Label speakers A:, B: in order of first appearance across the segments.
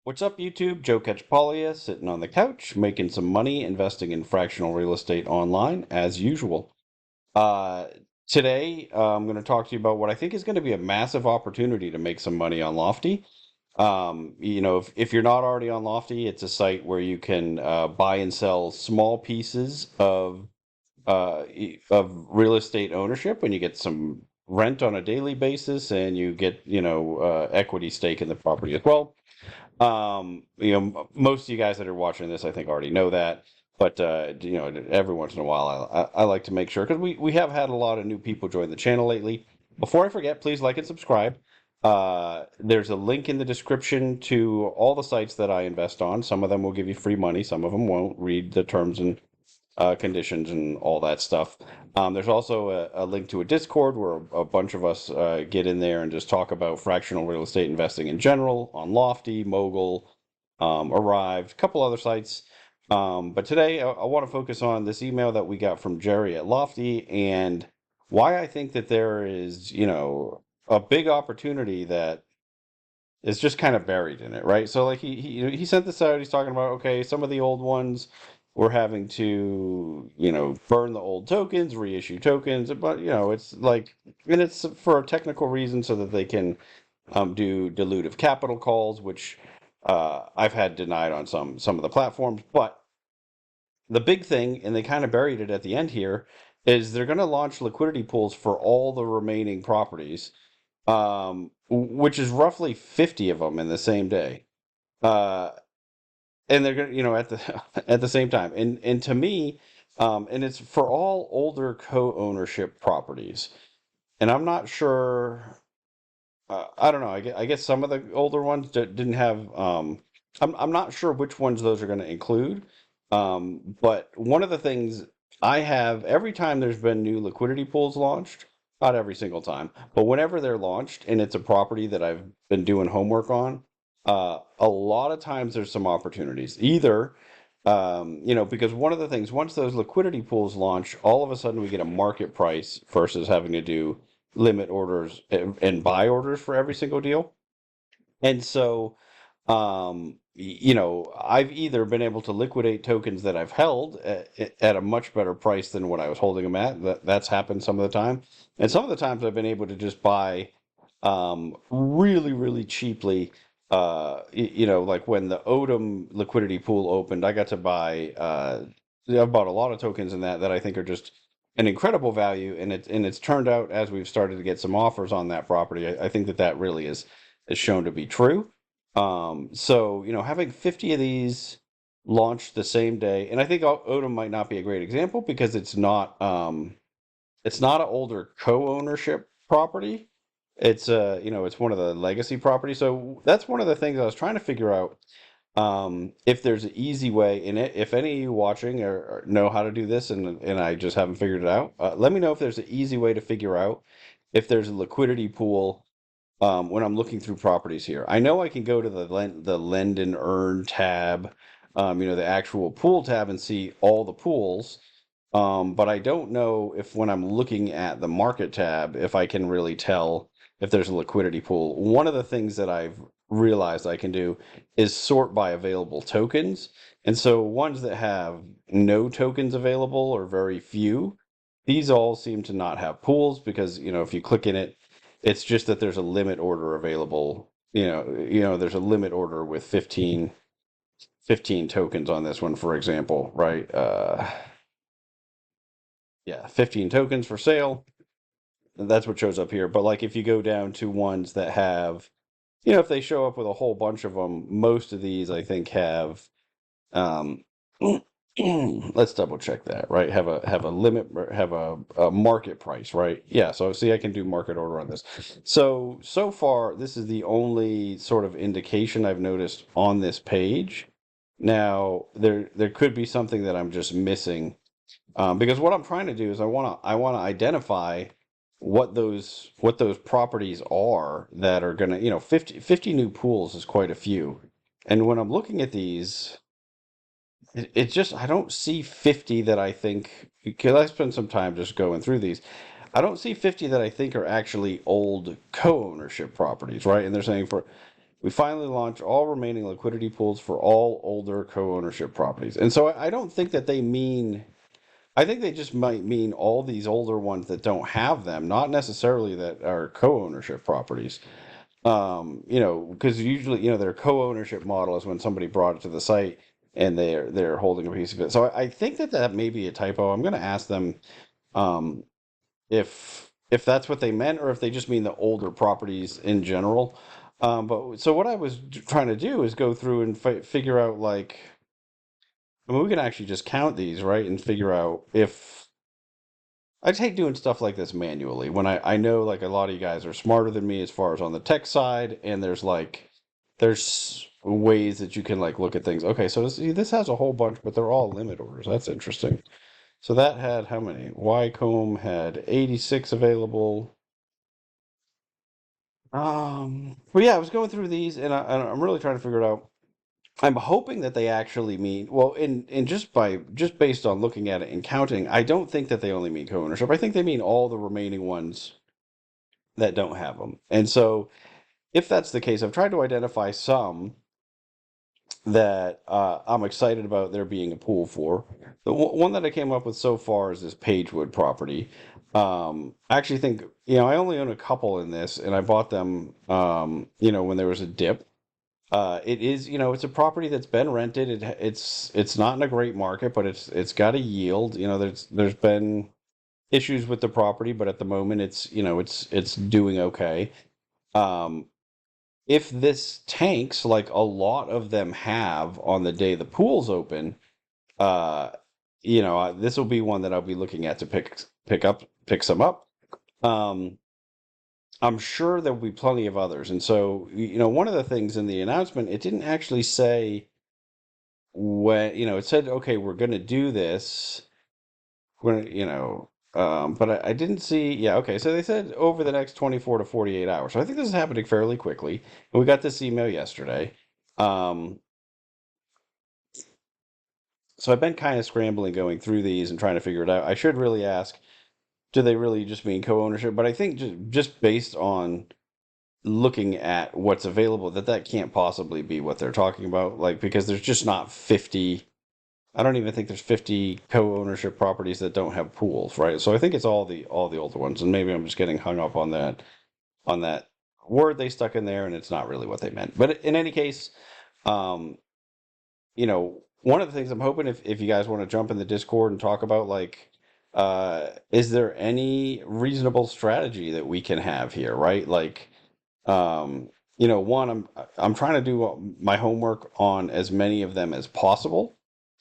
A: What's up, YouTube? Joe Catchpolia sitting on the couch, making some money, investing in fractional real estate online as usual. Uh, Today, I'm going to talk to you about what I think is going to be a massive opportunity to make some money on Lofty. If you're not already on Lofty, it's a site where you can buy and sell small pieces of real estate ownership, and you get some rent on a daily basis, and you get equity stake in the property as well. Most of you guys that are watching this, I think, already know that. But every once in a while, I like to make sure because we have had a lot of new people join the channel lately. Before I forget, please like and subscribe. There's a link in the description to all the sites that I invest on. Some of them will give you free money, some of them won't. Read the terms and conditions and all that stuff. There's also a link to a Discord where a bunch of us get in there and just talk about fractional real estate investing in general on Lofty, Mogul, Arrived, a couple other sites. But today I want to focus on this email that we got from Jerry at Lofty and why I think that there is, a big opportunity that is just kind of buried in it, right? So like he sent this out. He's talking about, okay, some of the old ones we're having to burn the old tokens, reissue tokens, but it's like, and it's for a technical reason so that they can do dilutive capital calls, which I've had denied on some of the platforms. But the big thing, and they kind of buried it at the end here, is they're going to launch liquidity pools for all the remaining properties, which is roughly 50 of them in the same day. Uh, and they're gonna, at the at the same time, and to me, and it's for all older co-ownership properties. And I'm not sure. I don't know. I guess some of the older ones didn't have. I'm not sure which ones those are going to include. But one of the things I have every time there's been new liquidity pools launched, not every single time, but whenever they're launched and it's a property that I've been doing homework on, a lot of times there's some opportunities. Either, because one of the things, once those liquidity pools launch, all of a sudden we get a market price versus having to do limit orders and buy orders for every single deal. And so, I've either been able to liquidate tokens that I've held at a much better price than what I was holding them at. That's happened some of the time. And some of the times I've been able to just buy really, really cheaply. Like when the Odom liquidity pool opened, I got to buy, I've bought a lot of tokens in that I think are just an incredible value. And it's turned out as we've started to get some offers on that property, I think that really is shown to be true. So, having 50 of these launched the same day, and I think Odom might not be a great example because it's not an older co-ownership property. It's one of the legacy properties. So that's one of the things I was trying to figure out. If there's an easy way in it, if any of you watching or know how to do this, and I just haven't figured it out, let me know if there's an easy way to figure out if there's a liquidity pool when I'm looking through properties here. I know I can go to the lend and earn tab, the actual pool tab and see all the pools. But I don't know if when I'm looking at the market tab, if I can really tell if there's a liquidity pool. One of the things that I've realized I can do is sort by available tokens. And so ones that have no tokens available or very few, these all seem to not have pools because, if you click in it, it's just that there's a limit order available. There's a limit order with 15 tokens on this one, for example, right? Yeah, 15 tokens for sale. That's what shows up here. But like if you go down to ones that have, if they show up with a whole bunch of them, most of these I think have um let's double check that, right? Have a limit, have a market price, right? Yeah, so see I can do market order on this. So far this is the only sort of indication I've noticed on this page. Now there could be something that I'm just missing, because what I'm trying to do is I want to identify what those properties are that are gonna, 50 new pools is quite a few. And when I'm looking at these, it just I don't see 50 that I think, because I spent some time just going through these. I don't see 50 that I think are actually old co-ownership properties, right? And they're saying for We finally launch all remaining liquidity pools for all older co-ownership properties. And so I don't think that they mean, I think they just might mean all these older ones that don't have them, not necessarily that are co-ownership properties. Because usually, their co-ownership model is when somebody brought it to the site and they're holding a piece of it. So I think that that may be a typo. I'm going to ask them um, if that's what they meant or if they just mean the older properties in general. But so what I was trying to do is go through and figure out like, I mean, we can actually just count these, right, and figure out if I just hate doing stuff like this manually when I know like a lot of you guys are smarter than me as far as on the tech side, and there's ways that you can like look at things. Okay, so this has a whole bunch, but they're all limit orders. That's interesting. So that had how many? Wycombe had 86 available. But yeah, I was going through these, and I'm really trying to figure it out. I'm hoping that they actually mean well, in just based on looking at it and counting, I don't think that they only mean co-ownership. I think they mean all the remaining ones that don't have them. And so, if that's the case, I've tried to identify some that I'm excited about there being a pool for. The one that I came up with so far is this Pagewood property. I actually think, I only own a couple in this, and I bought them, when there was a dip. It is, it's a property that's been rented. It's not in a great market, but it's got a yield. There's been issues with the property, but at the moment it's doing okay. Um, if this tanks like a lot of them have on the day the pool's open, uh, this will be one that I'll be looking at to pick some up. Um, I'm sure there'll be plenty of others. And so, one of the things in the announcement, it didn't actually say when, it said, okay, we're going to do this. We're, gonna, but I didn't see, yeah, okay. So they said over the next 24 to 48 hours. So I think this is happening fairly quickly. And we got this email yesterday. Um, so I've been kind of scrambling going through these and trying to figure it out. I should really ask, do they really just mean co-ownership? But I think just based on looking at what's available, that can't possibly be what they're talking about. Like, because there's just not 50. I don't even think there's 50 co-ownership properties that don't have pools, right? So I think it's all the older ones, and maybe I'm just getting hung up on that word they stuck in there, and it's not really what they meant. But in any case, um, one of the things I'm hoping if you guys want to jump in the Discord and talk about like, is there any reasonable strategy that we can have here, right? Like, one, I'm trying to do my homework on as many of them as possible,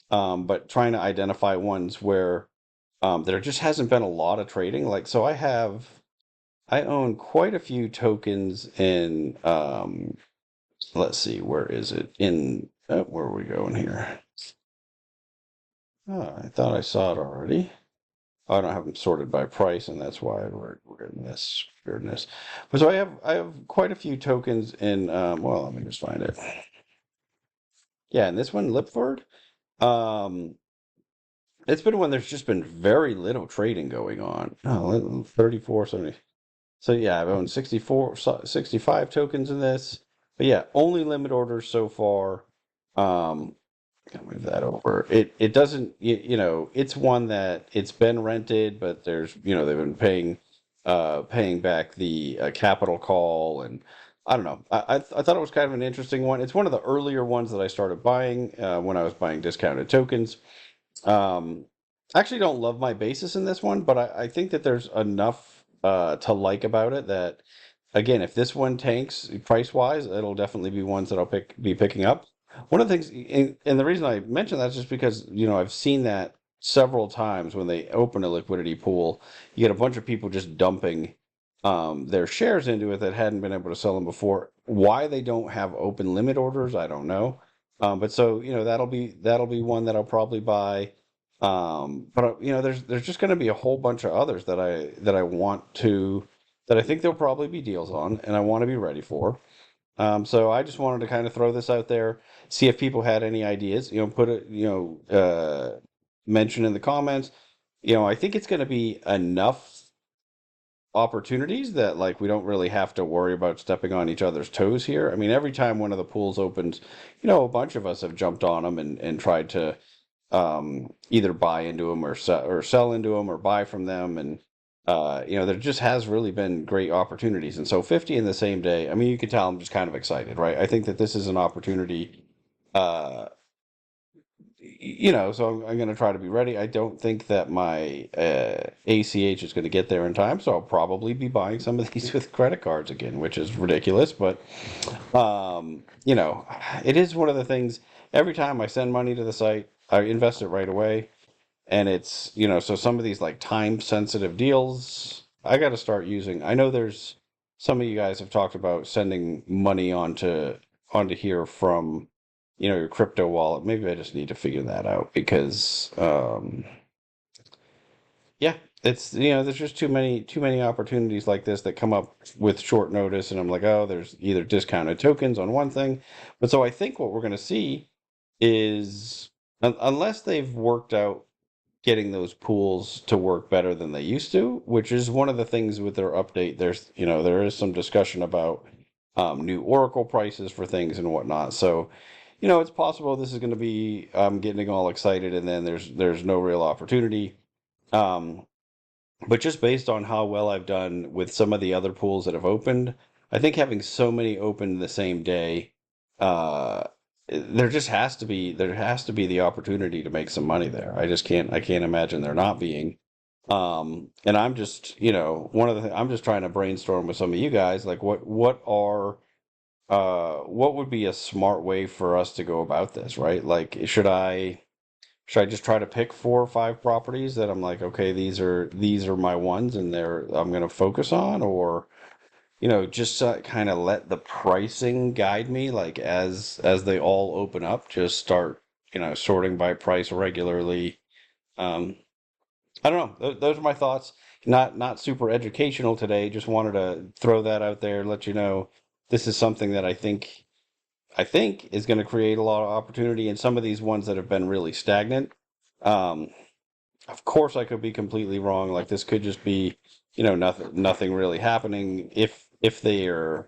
A: but trying to identify ones where there just hasn't been a lot of trading. Like, so I own quite a few tokens in, let's see, where is it? Where are we going here? Oh, I thought I saw it already. Oh, I don't have them sorted by price, and that's why we're in this weirdness. But so I have quite a few tokens in, well, let me just find it. Yeah, and this one, Lipford, um, it's been one there's just been very little trading going on. Oh, 34, 70. So yeah, I've owned 65 tokens in this. But yeah, only limit orders so far. Um, Can move that over. It doesn't, it's one that it's been rented, but there's, they've been paying back the capital call, and I don't know. I thought it was kind of an interesting one. It's one of the earlier ones that I started buying when I was buying discounted tokens. I actually don't love my basis in this one, but I think that there's enough to like about it that, again, if this one tanks price wise, it'll definitely be ones that be picking up. One of the things, and the reason I mention that is just because, I've seen that several times when they open a liquidity pool, you get a bunch of people just dumping their shares into it that hadn't been able to sell them before. Why they don't have open limit orders, I don't know. But so, that'll be one that I'll probably buy. But there's just going to be a whole bunch of others that I want to that I think there'll probably be deals on, and I want to be ready for. So I just wanted to kind of throw this out there, see if people had any ideas. Put it, mention in the comments. I think it's going to be enough opportunities that like we don't really have to worry about stepping on each other's toes here. I mean, every time one of the pools opens, a bunch of us have jumped on them and tried to either buy into them or sell into them or buy from them. And, there just has really been great opportunities. And so 50 in the same day, I mean, you can tell I'm just kind of excited, right? I think that this is an opportunity, uh, so I'm going to try to be ready. I don't think that my ACH is going to get there in time, so I'll probably be buying some of these with credit cards again, which is ridiculous. But it is one of the things. Every time I send money to the site, I invest it right away, and it's so some of these like time sensitive deals, I got to start using. I know there's some of you guys have talked about sending money onto here from your crypto wallet. Maybe I just need to figure that out because yeah, it's there's just too many opportunities like this that come up with short notice, and I'm like, oh, there's either discounted tokens on one thing, but so I think what we're going to see is unless they've worked out getting those pools to work better than they used to, which is one of the things with their update. There is some discussion about new Oracle prices for things and whatnot. So, it's possible this is going to be getting all excited, and then there's no real opportunity. Um, but just based on how well I've done with some of the other pools that have opened, I think having so many open the same day, uh, there has to be the opportunity to make some money there. I can't imagine there not being. And I'm just, I'm just trying to brainstorm with some of you guys, like what would be a smart way for us to go about this, right? Like, should I just try to pick 4 or 5 properties that I'm like, okay, these are my ones, and I'm gonna focus on, or just kind of let the pricing guide me, like as they all open up, just start sorting by price regularly. Um, I don't know. Those are my thoughts. Not super educational today. Just wanted to throw that out there, let you know this is something that I think is going to create a lot of opportunity in some of these ones that have been really stagnant. Um, of course, I could be completely wrong. Like this could just be, nothing really happening if their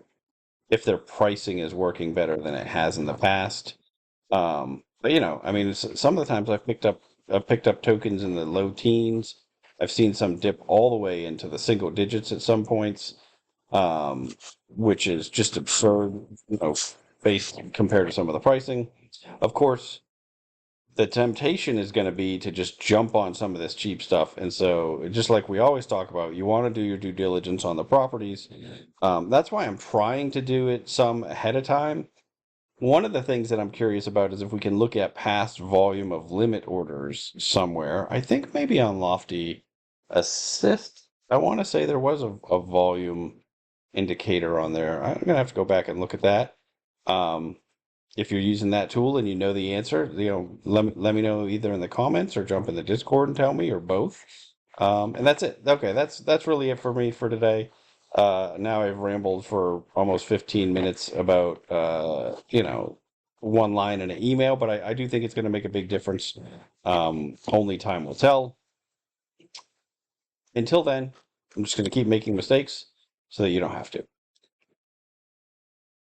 A: pricing is working better than it has in the past. But I mean, some of the times I've picked up tokens in the low teens. I've seen some dip all the way into the single digits at some points, um, which is just absurd, based compared to some of the pricing. Of course, the temptation is going to be to just jump on some of this cheap stuff. And so, just like we always talk about, you want to do your due diligence on the properties. That's why I'm trying to do it some ahead of time. One of the things that I'm curious about is if we can look at past volume of limit orders somewhere. I think maybe on Lofty Assist, I want to say there was a volume indicator on there. I'm gonna have to go back and look at that. Um, if you're using that tool and you know the answer, let me know either in the comments or jump in the Discord and tell me, or both. And that's it. Okay, that's really it for me for today. Now I've rambled for almost 15 minutes about one line in an email, but I do think it's going to make a big difference. Only time will tell. Until then, I'm just going to keep making mistakes so that you don't have to.